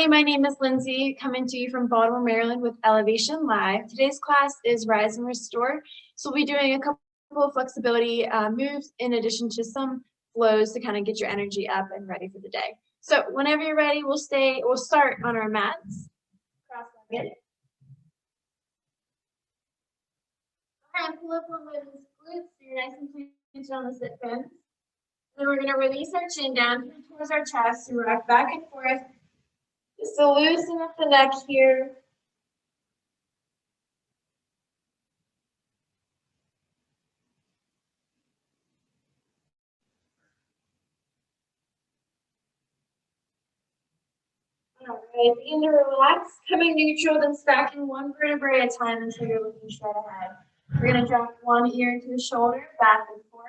my name is Lindsay, coming to you from Baltimore, Maryland with Elevation Live. Today's class is Rise and Restore. So we'll be doing a couple of flexibility moves in addition to some flows to kind of get your energy up and ready for the day. So whenever you're ready, we'll start on our mats. Cross-legged. Go ahead and pull up on those glutes so you're nice and planted on the sit bones. Then we're going to release our chin down towards our chest and rock back and forth. Just to loosen up the neck here. All right, begin to relax, coming neutral, then stacking one vertebrae at a time until you're looking straight ahead. We're going to drop one ear into the shoulder, back and forth.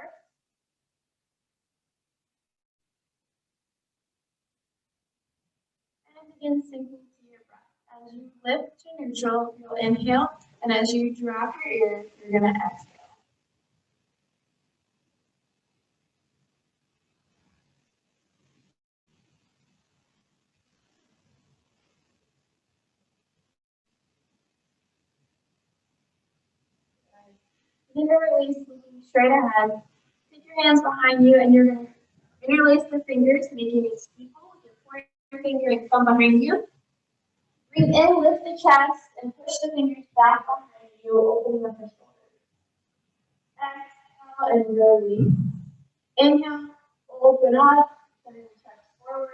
And begin sinking to your breath. As you lift to neutral, you'll inhale, and as you drop your ear, you're going to exhale. Then release, looking straight ahead. Take your hands behind you, and you're going to interlace the fingers, making a steeple with your pointer finger and thumb behind you. Breathe in, lift the chest, and push the fingers back behind you, opening up the shoulders. Exhale and release. Inhale, open up, turn your chest forward.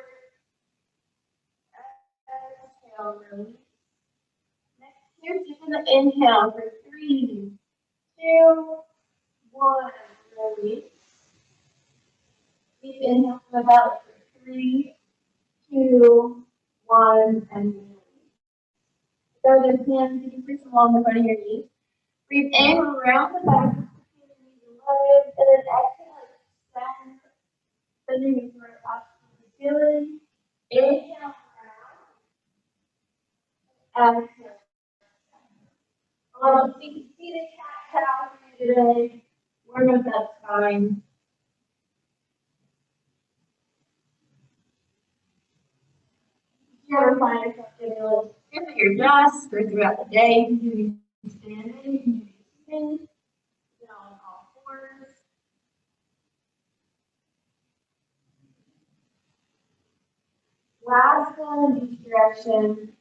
Exhale, release. Next, here, deepen the inhale for 3, 2, 1, release. Deep inhale from the belly for 3, 2, 1, and release. So those hands, you can place them along the front of your knees. Breathe in around the back, and then exhale, extend, sending your throat up to the ceiling. Inhale around. Exhale. So you can see the cat-cow for you today. Warm up that spine. If you ever find yourself getting a little stiff at your desk or throughout the day, you can do standing, you can do sitting, get on all fours. Last one in each direction.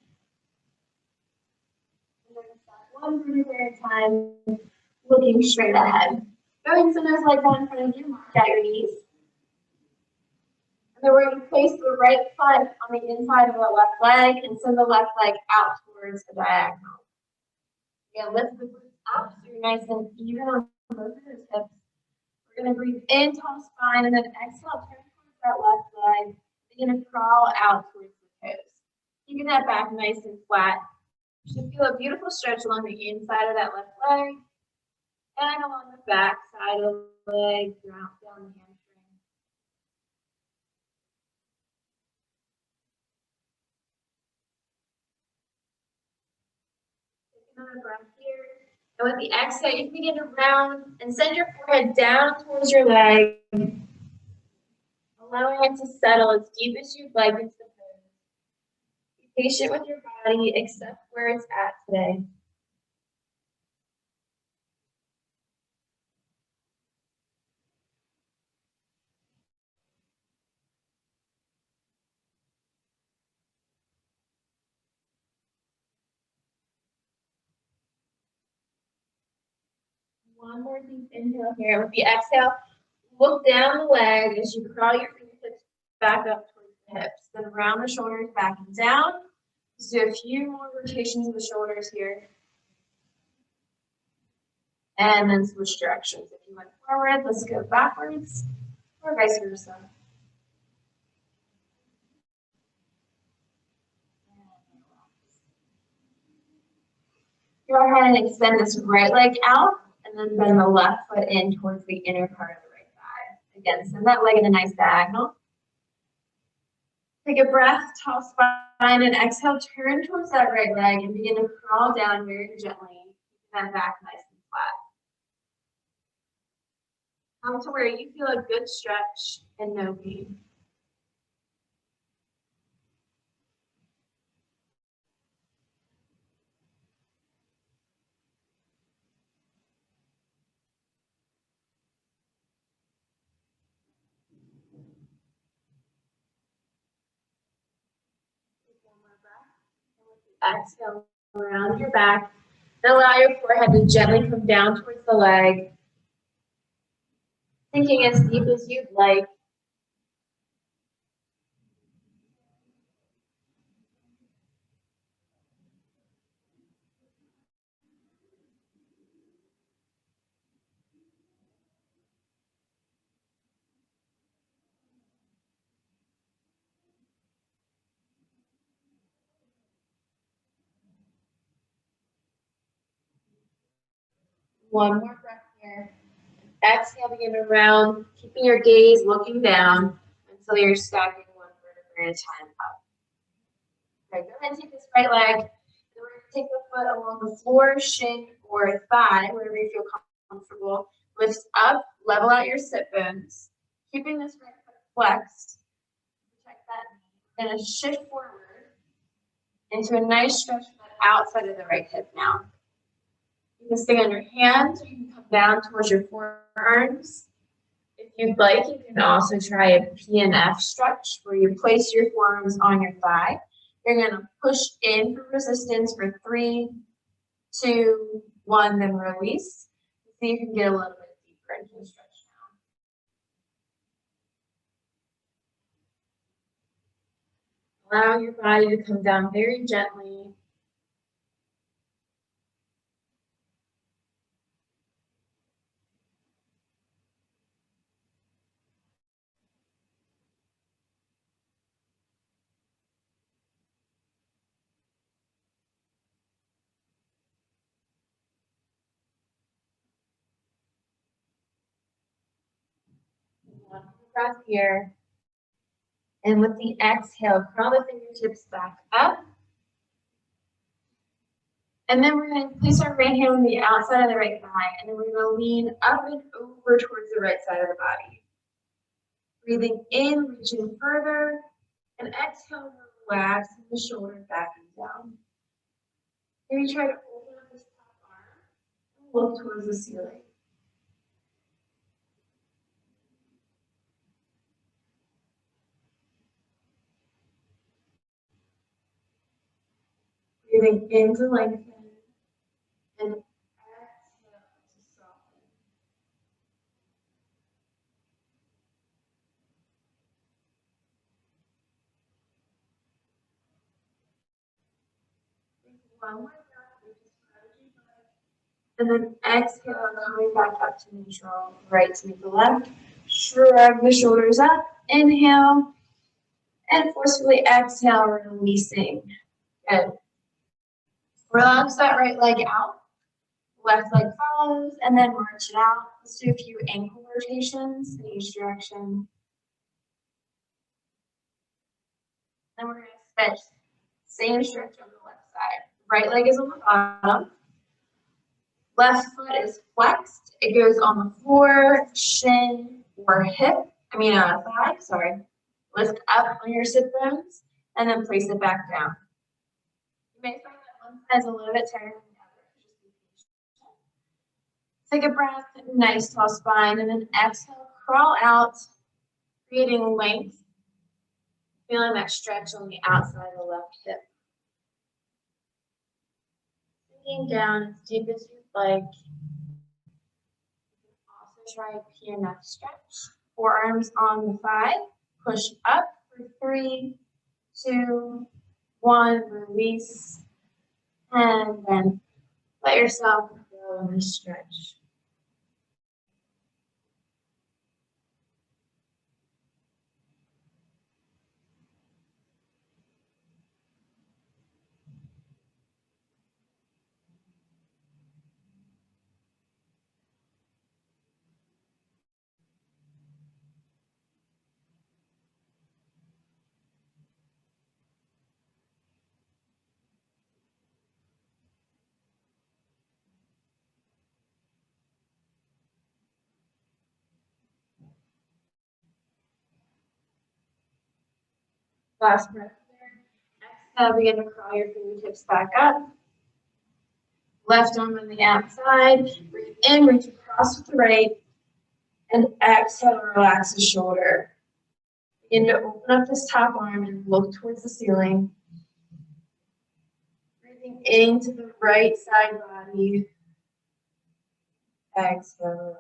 One vertebrae at a time, looking straight ahead. Going sometimes like that in front of you, mark out your knees. And then we're going to place the right foot on the inside of the left leg and send the left leg out towards the diagonal. Again, lift the glutes up so you're nice and even on both of those hips. We're going to breathe in, tall spine, and then exhale, turn towards that left leg. You're going to crawl out towards the toes. Keeping that back nice and flat. You should feel a beautiful stretch along the inside of that left leg and along the back side of the leg, down the hamstring. Take another breath here. And with the exhale, you can begin to round and send your forehead down towards your leg, allowing it to settle as deep as you'd like into the pose. Be patient with your body, accept where it's at today. One more deep inhale here. With the exhale, look down the leg as you crawl your fingertips back up towards the hips. Then round the shoulders back and down. Let's do a few more rotations of the shoulders here. And then switch directions. If you went forward, let's go backwards, or vice versa. Go ahead and extend this right leg out, and then bend the left foot in towards the inner part of the right thigh. Again, send that leg in a nice diagonal. Take a breath, tall spine, and exhale, turn towards that right leg and begin to crawl down very gently. Keep that back nice and flat. Come to where you feel a good stretch and no pain. Exhale around your back. And allow your forehead to gently come down towards the leg. Sinking as deep as you'd like. One more breath here. Exhale, begin to round, keeping your gaze looking down until you're stacking one vertebra at a time up. Okay, go ahead and take this right leg. And we're going to take the foot along the floor, shin, or thigh, wherever you feel comfortable. Lift up, level out your sit bones. Keeping this right foot flexed. Protect that knee. We're going to shift forward into a nice stretch for the outside of the right hip now. You can stay on your hands, or you can come down towards your forearms. If you'd like, you can also try a PNF stretch where you place your forearms on your thigh. You're going to push in for resistance for 3, 2, 1, then release. See if you can get a little bit deeper into the stretch now. Allow your body to come down very gently. One more breath here. And with the exhale, curl the fingertips back up. And then we're going to place our right hand on the outside of the right thigh, and then we're going to lean up and over towards the right side of the body. Breathing in, reaching further, and exhale, relaxing the shoulders back and down. Maybe try to open up this top arm and look towards the ceiling. Breathing in to lengthen, and exhale to soften. One more breath, and then exhale, coming back up to neutral, right to the left. Shrug the shoulders up, inhale, and forcefully exhale, releasing. Good. Relax that right leg out. Left leg follows, and then march it out. Let's do a few ankle rotations in each direction. Then we're going to switch. Same stretch on the left side. Right leg is on the bottom. Left foot is flexed. It goes on the floor, shin, or thigh, sorry. Lift up on your sit bones, and then place it back down. You may find that one side is a little bit tighter than the other. Take a breath, nice tall spine, and then exhale, crawl out, creating length. Feeling that stretch on the outside of the left hip. Sinking down as deep as you'd like. You can also try a PNF stretch. Forearms on the thigh. Push up for 3, 2, 1. Release. And then let yourself go in the stretch. Last breath there. Exhale, begin to crawl your fingertips back up. Left arm on the outside. Breathe in, reach across with the right. And exhale, relax the shoulder. Begin to open up this top arm and look towards the ceiling. Breathing into the right side body. Exhale.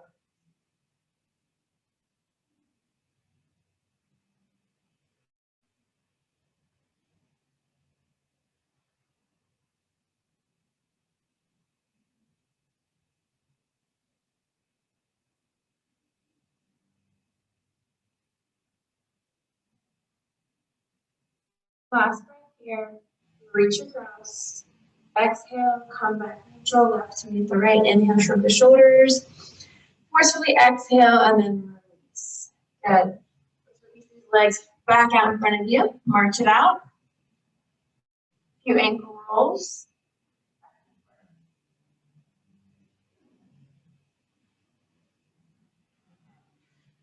Last breath here. Reach across. Exhale, come back neutral, left to meet the right. Inhale, shrug the shoulders. Forcefully exhale and then release. Good. Release these legs back out in front of you. March it out. A few ankle rolls.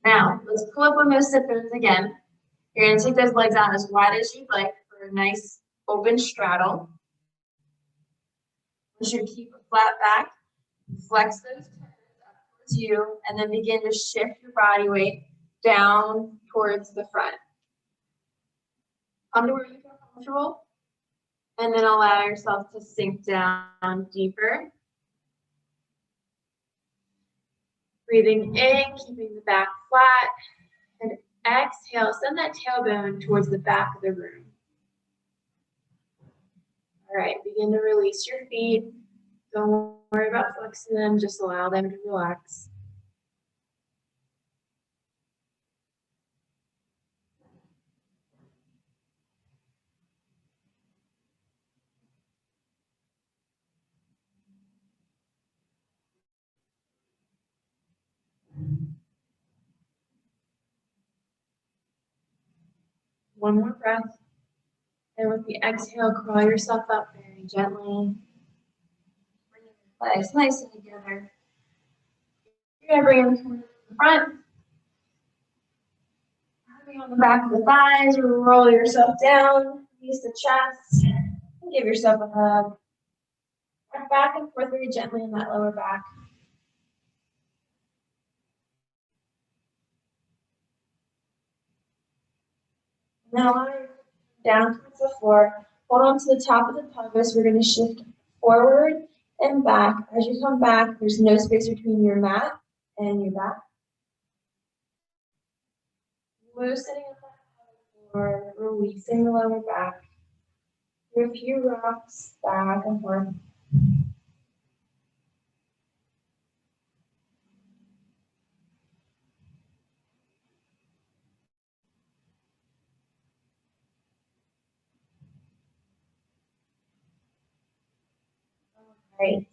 Now, let's pull up on those sit-bones again. You're going to take those legs out as wide as you'd like for a nice open straddle. You should keep a flat back. Flex those toes up towards you, and then begin to shift your body weight down towards the front. Come to where you feel comfortable, and then allow yourself to sink down deeper. Breathing in, keeping the back flat, and exhale, send that tailbone towards the back of the room. All right, begin to release your feet. Don't worry about flexing them, just allow them to relax. One more breath. And with the exhale, crawl yourself up very gently. Bring your legs nice and together. You're going to bring them towards the front. On the back of the thighs, roll yourself down, use the chest, and give yourself a hug. Rock back and forth very gently in that lower back. Now lie down towards the floor. Hold on to the top of the pelvis. We're going to shift forward and back. As you come back, there's no space between your mat and your back. Loosening up that floor, releasing the lower back. Do a few rocks back and forth. Right.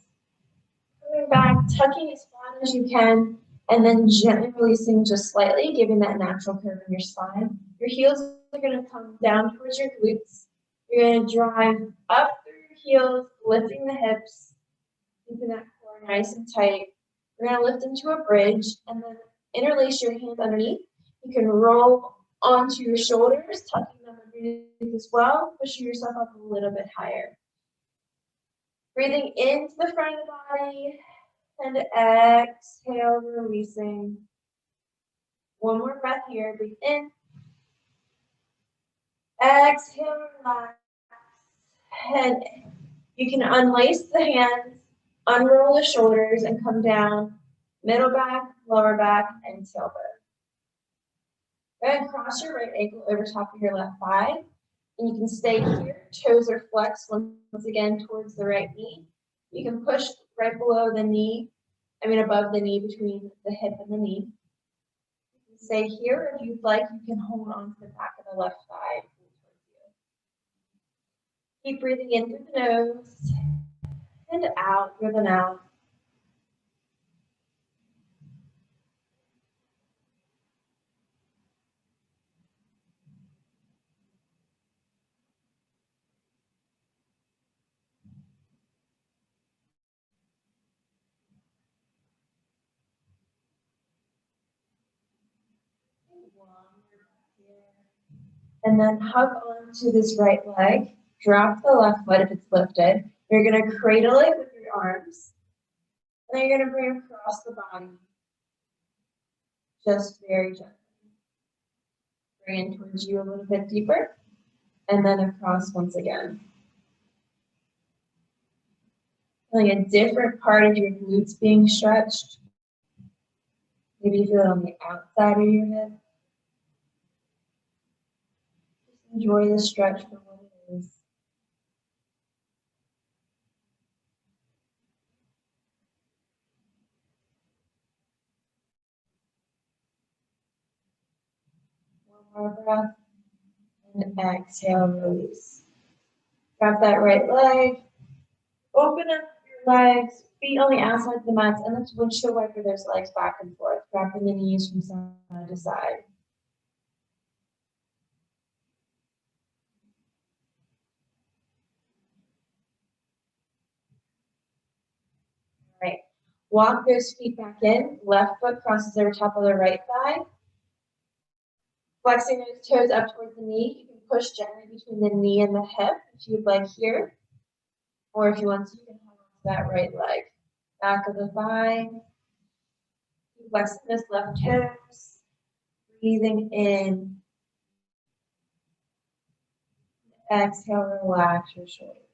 Coming back, tucking as flat as you can, and then gently releasing just slightly, giving that natural curve in your spine. Your heels are going to come down towards your glutes. You're going to drive up through your heels, lifting the hips, keeping that core nice and tight. We're going to lift into a bridge, and then interlace your hands underneath. You can roll onto your shoulders, tucking them underneath as well, pushing yourself up a little bit higher. Breathing into the front of the body, and exhale, releasing. One more breath here. Breathe in. Exhale, relax. And you can unlace the hands, unroll the shoulders, and come down. Middle back, lower back, and tailbone. Go ahead and cross your right ankle over top of your left thigh. And you can stay here. Toes are flexed once again towards the right knee. You can push right below the knee, above the knee, between the hip and the knee. You can stay here. If you'd like, you can hold on to the back of the left thigh. Keep breathing in through the nose and out through the mouth. And then hug onto this right leg. Drop the left foot if it's lifted. You're going to cradle it with your arms. And then you're going to bring it across the body. Just very gently. Bring it towards you a little bit deeper. And then across once again. Feeling a different part of your glutes being stretched. Maybe you feel it on the outside of your hip. Just enjoy the stretch for what it is. One more breath. And exhale, release. Grab that right leg. Open up your legs, feet on the outside of the mats, and let's windshield wiper those legs back and forth, wrapping the knees from side to side. All right. Walk those feet back in. Left foot crosses over top of the right thigh. Flexing those toes up towards the knee. You can push gently between the knee and the hip if you'd like here. Or if you want to, you can hold on to that right leg. Back of the thigh. Flexing those left toes. Breathing in. Exhale, relax your shoulders.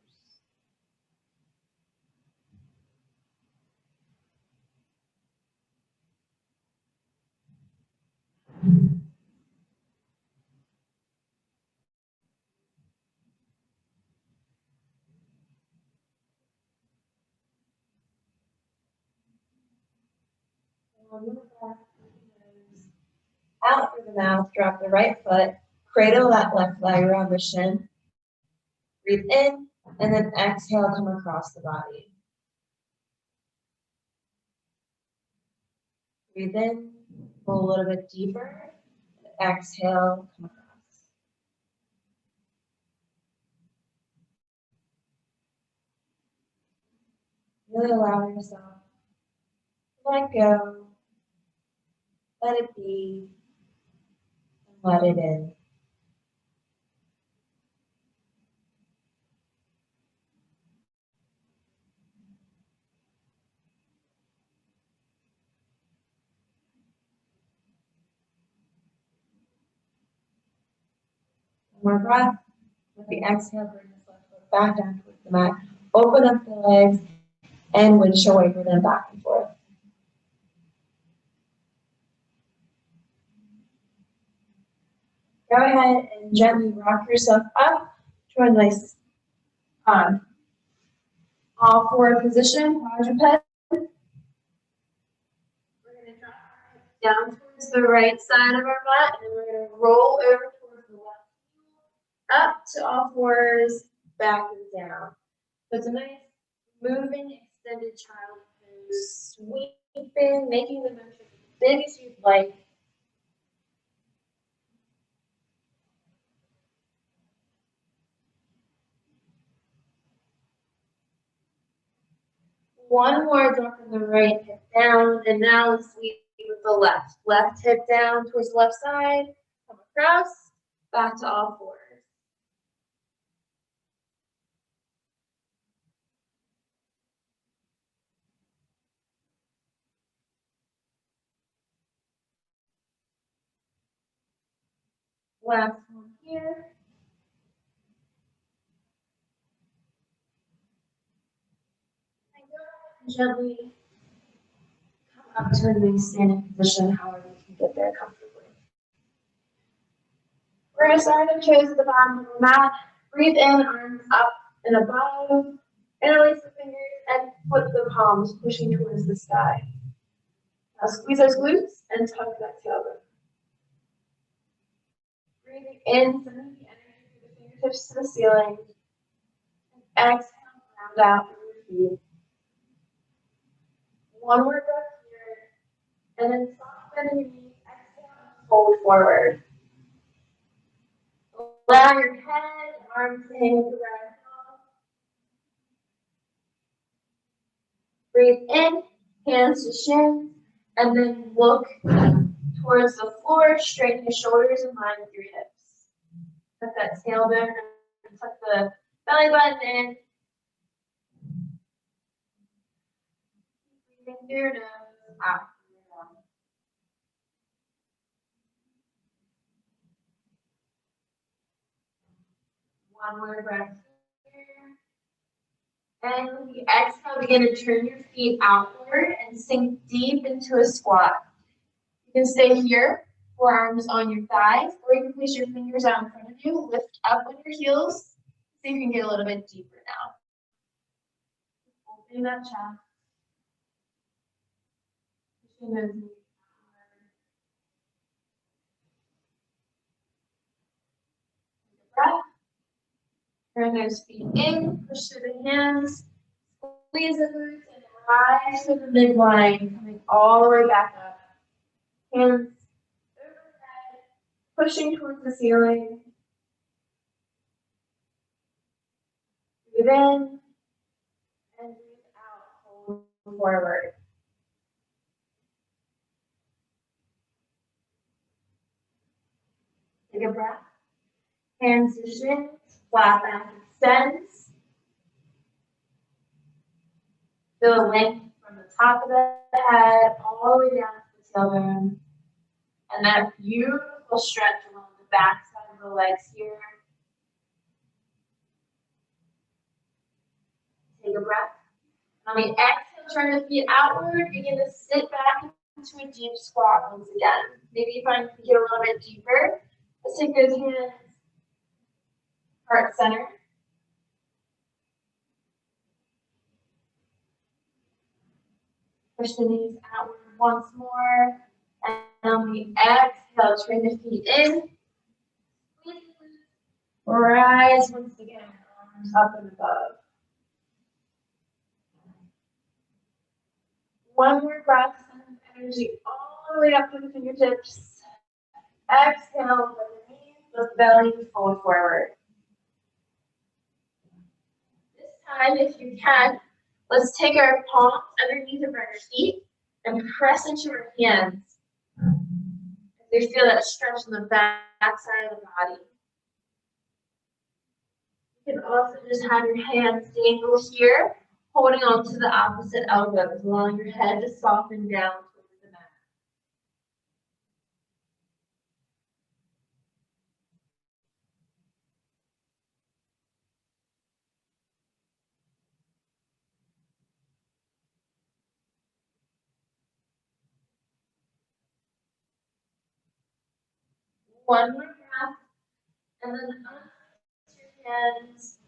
Out through the mouth, drop the right foot, cradle that left leg around the shin. Breathe in, and then exhale, come across the body. Breathe in, go a little bit deeper. Exhale, come across. Really allow yourself to let go, let it be, and let it in. One more breath. With the exhale, bring this left foot back down towards the mat. Open up the legs and windshield wiper them back and forth. Go ahead and gently rock yourself up to a nice all four position, quadruped. We're going to drop down towards the right side of our mat, and we're going to roll over towards the left, up to all fours, back and down. So it's a nice moving extended child pose, sweeping, making the motion as big as you'd like. One more, dropping the right hip down, and now let's sweep with the left. Left hip down towards the left side, come across, back to all fours. Last one here. And go gently come up to a nice standing position, however you can get there comfortably. We're going to start the toes at the bottom of the mat. Breathe in, arms up and above. Interlace the fingers and flip the palms, pushing towards the sky. Now squeeze those glutes and tuck that tailbone. Breathing in, sending the energy through the fingertips to the ceiling. And exhale, round out through your feet. One more breath here. And then soften your knees. Exhale, fold forward. Allow your head, arms to hang with the ground. Breathe in, hands to shins, and then look towards the floor. Straighten your shoulders in line with your hips. Tuck that tailbone and tuck the belly button in. Breathing through your nose, out through your mouth. One more breath here. And when you exhale, begin to turn your feet outward and sink deep into a squat. You can stay here, forearms on your thighs, or you can place your fingers out in front of you, lift up on your heels, so you can get a little bit deeper now. Opening that chest. Pushing those knees forward. Breath. Turn those feet in, push through the hands, squeeze the glutes, and rise to the midline, coming all the way back up. Hands overhead, pushing towards the ceiling. Breathe in and breathe out, hold forward. Take a breath. Hands to shins, flat back extends. Feel a length from the top of the head all the way down to the tailbone. And that beautiful stretch along the back side of the legs here. Take a breath. On the exhale, turn the feet outward. Begin to sit back into a deep squat once again. Maybe you find you can get a little bit deeper. Let's take those hands heart center. Push the knees outward once more. And on the exhale, turn the feet in. Rise once again, arms up and above. One more breath, send energy all the way up to the fingertips. Exhale, with the knees, lift the belly, fold forward. This time, if you can, let's take our palms underneath of our feet and press into our hands. You feel that stretch in the back side of the body. You can also just have your hands dangle here, holding on to the opposite elbows, allowing your head to soften down towards the mat. One more breath, and then unclench your hands,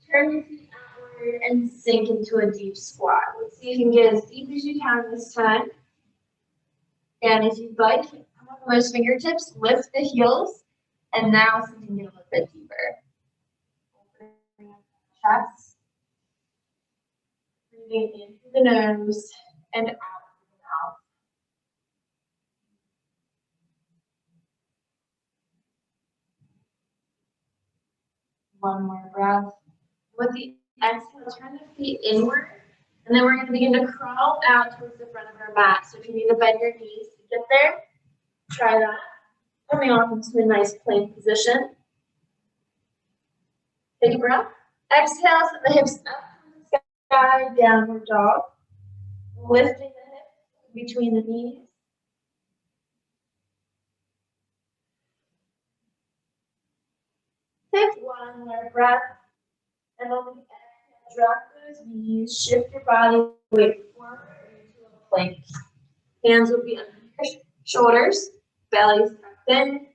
turn your feet outward, and sink into a deep squat. Let's see if you can get as deep as you can this time. And if you'd like, come up with those fingertips, lift the heels, and now sinking in a little bit deeper. Opening up the chest, breathing in through the nose and out through the mouth. One more breath. With the exhale, turn the feet inward, and then we're going to begin to crawl out towards the front of our mat. So if you need to bend your knees to get there, try that. Coming off into a nice plank position. Take a breath. Exhale, send the hips up to the sky, downward dog. Lifting the hips between the knees. Take one more breath. And on the exhale, drop those knees, shift your body weight forward into a plank. Hands will be under your shoulders, belly tucked in. And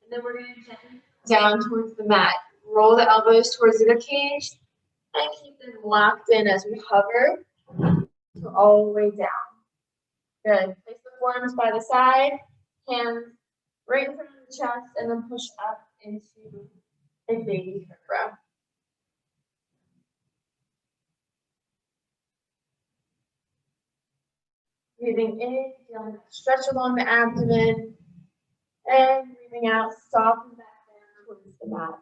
then we're going to gently down towards the mat. Roll the elbows towards the rib cage and keep them locked in as we hover all the way down. Good. Place the forearms by the side, hands right in front of the chest, and then push up into a baby cobra. Breathing in, feeling that stretch along the abdomen, and breathing out, soften back down towards the mat.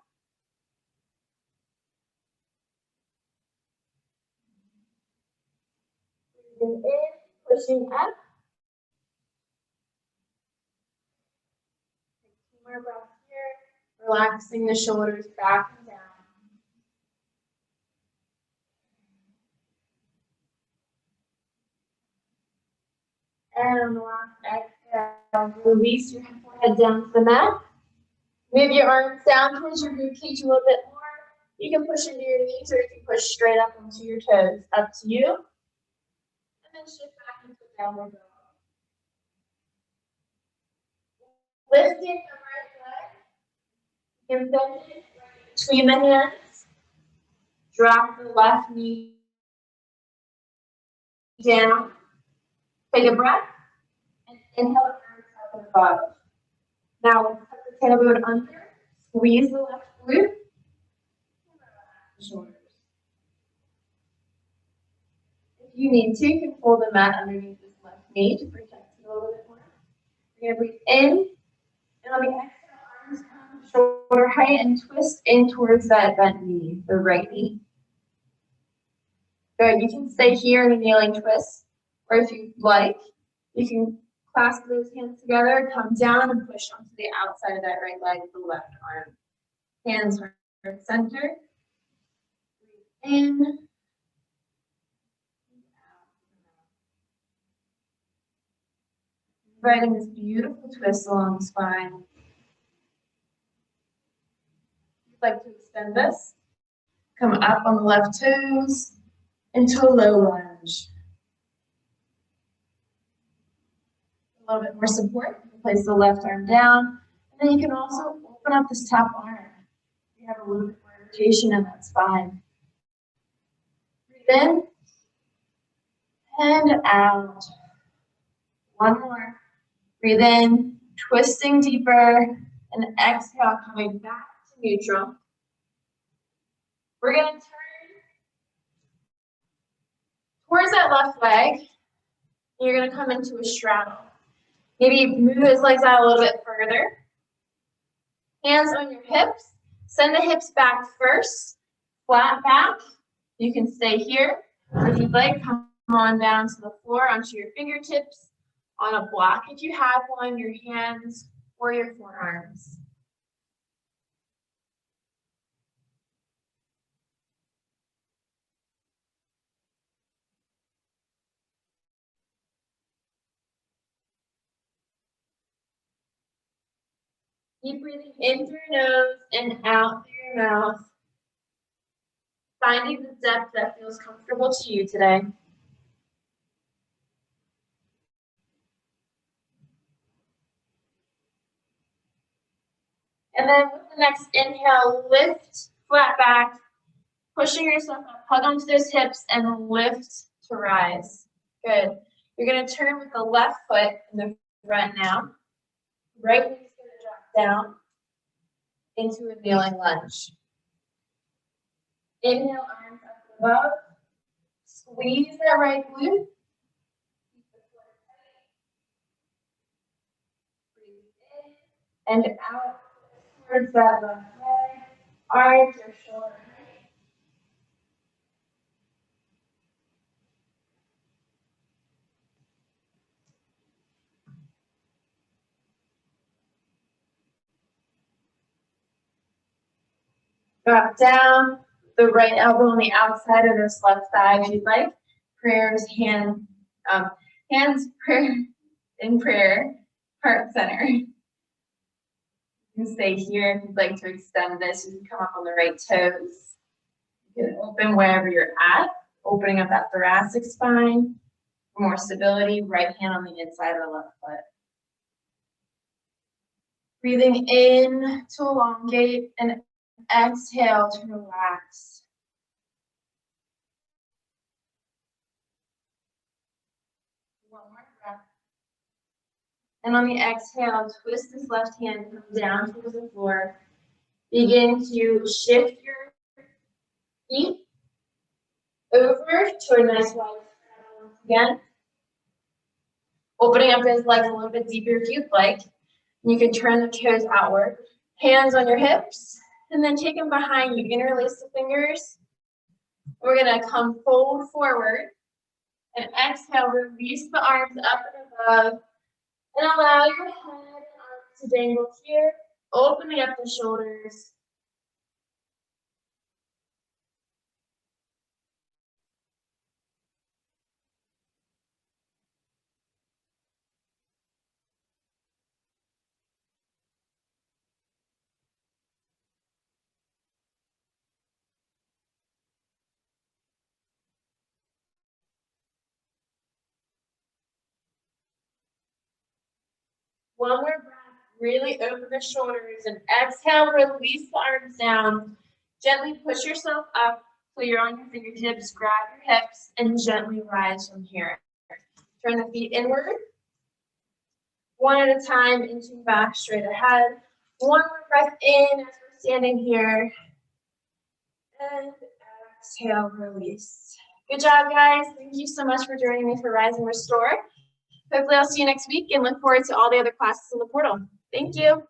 Breathing in, pushing up. Take 2 more breaths here, relaxing the shoulders back and down. And on the last exhale, release your forehead down to the mat. Move your arms down towards your rib cage a little bit more. You can push into your knees or you can push straight up into your toes. Up to you. And then shift back into downward dog. Lifting the right leg. You can bend it between the hands. Drop the left knee down. Take a breath. And inhale, arms up and above. Now let's put the tailbone under. Squeeze the left glute. Shoulders. If you need to, you can fold the mat underneath this left knee to protect it a little bit more. You're going to breathe in, and on the exhale, arms come shoulder height and twist in towards that bent knee, the right knee. Good. You can stay here in a kneeling twist, or if you like, you can clasp those hands together, come down and push onto the outside of that right leg, the left arm. Hands are center. Breathe in. Providing this beautiful twist along the spine. If you'd like to extend this, come up on the left toes into a low lunge. A little bit more support. You can place the left arm down, and then you can also open up this top arm. You have a little bit more rotation in that spine. Breathe in and out. One more. Breathe in, twisting deeper, and exhale, coming back to neutral. We're going to turn towards that left leg. You're going to come into a straddle. Maybe move those legs out a little bit further. Hands on your hips. Send the hips back first. Flat back. You can stay here. Or if you'd like, come on down to the floor onto your fingertips. On a block, if you have one, your hands or your forearms. Keep breathing in through your nose and out through your mouth. Finding the depth that feels comfortable to you today. And then with the next inhale, lift, flat back, pushing yourself up, hug onto those hips and lift to rise. Good. You're going to turn with the left foot in the front now. Right knee is going to drop down into a kneeling lunge. Inhale, arms up and above. Squeeze that right glute. Breathe in and out towards that left leg. Arms or shoulder height. Drop down. The right elbow on the outside of this left thigh if you'd like. Prayers, hands prayer in prayer, heart center. You can stay here if you'd like to extend this. You can come up on the right toes. You can open wherever you're at, opening up that thoracic spine for more stability. Right hand on the inside of the left foot. Breathing in to elongate and exhale to relax. One more breath. And on the exhale, twist this left hand, come down towards the floor. Begin to shift your feet over to a nice wide straddle once again. Opening up those legs a little bit deeper if you'd like. You can turn the toes outward. Hands on your hips. And then take them behind you. Interlace the fingers. We're going to come fold forward. And exhale, release the arms up and above. And allow your head and arms to dangle here. Opening up the shoulders. One more breath. Really open the shoulders and exhale, release the arms down. Gently push yourself up so you're on your fingertips. Grab your hips and gently rise from here. Turn the feet inward. One at a time, inching back straight ahead. One more breath in as we're standing here. And exhale, release. Good job, guys. Thank you so much for joining me for Rise and Restore. Hopefully I'll see you next week and look forward to all the other classes in the portal. Thank you.